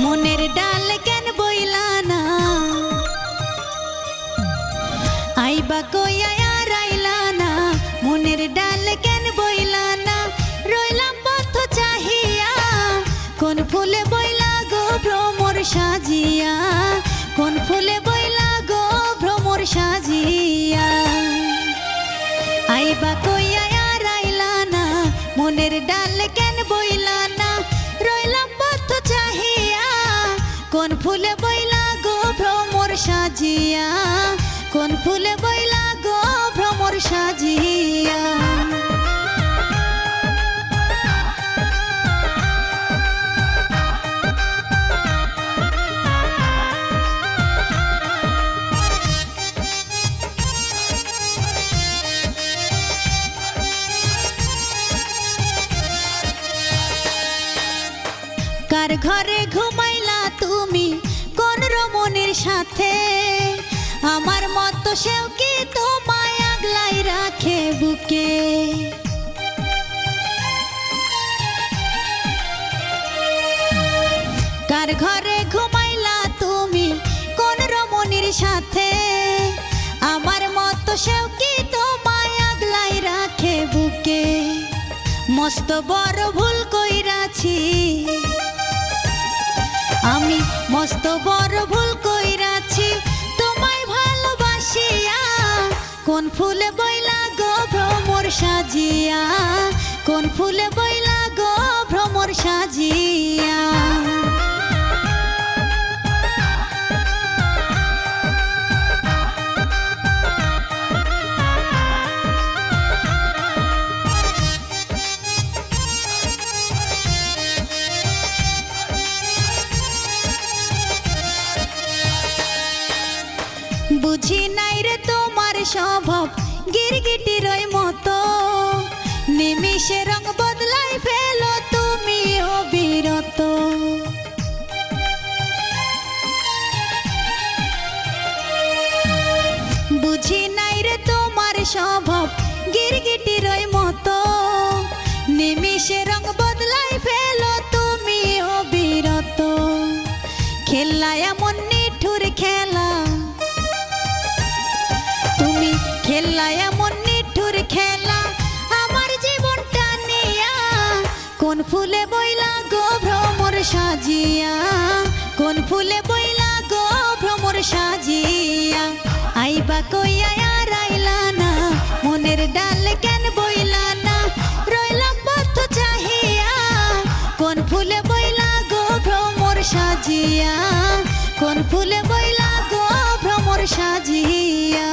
মনের ডাল কেন বইলা না আইবা কইয়া আর আইলা না মনের ডাল কেন বইলা না রইলাম পথ চাহিয়া কোন ফুলে বইলা গো ভ্রমর সাজিয়া কোন ফুলে বইলা গো ভ্রমর সাজিয়া আইবা কইয়া আর আইলা না মনের ডাল কেন বইলা না রইলাম পথ চাহিয়া কোন ফুলে বইলা গো ভ্রমর সাজিয়া কোন ফুলে বইলা গো ভ্রমর সাজিয়া কার ঘরে ঘুমাইলা তুমি কোন রমণীর সাথে আমার মতো সেও কি তোমায় আগলাই রাখে বুকে কার ঘরে ঘুমাইলা তুমি কোন রমণীর সাথে আমার মতো সেও কি তোমায় আগলাই রাখে বুকে মস্ত বড় ভুল কইরাছি আমি মস্ত বড় ভুল কইরাছি তোমায় ভালোবাসিয়া কোন ফুলে বইলা গো ভ্রমর সাজিয়া কোন ফুলে বইলা গো ভ্রমর সাজিয়া বুঝি নাই রে তোমার স্বভাব গিরগিটির মতো নিমিষে রং বদলাই ফেলো তুমি অবিরত বুঝি নাই রে তোমার স্বভাব গিরগিটির মতো নিমিষে রং বদলাই ফেলো তুমি অবিরত খেলা এমন নিঠুর খেলা তুমি খেলা এমন নিঠুর খেলা আমার জীবনটা নিয়া কোন ফুলে বইলা গো ভ্রমর সাজিয়া কোন ফুলে বইলা গো ভ্রমর সাজিয়া আইবা কইয়া আর আইলা না মনের ডাল কেন বইলা না রইলাম পথ চাহিয়া কোন ফুলে বইলা গো ভ্রমর সাজিয়া কোন ফুলে বইলা গো ভ্রমর সাজিয়া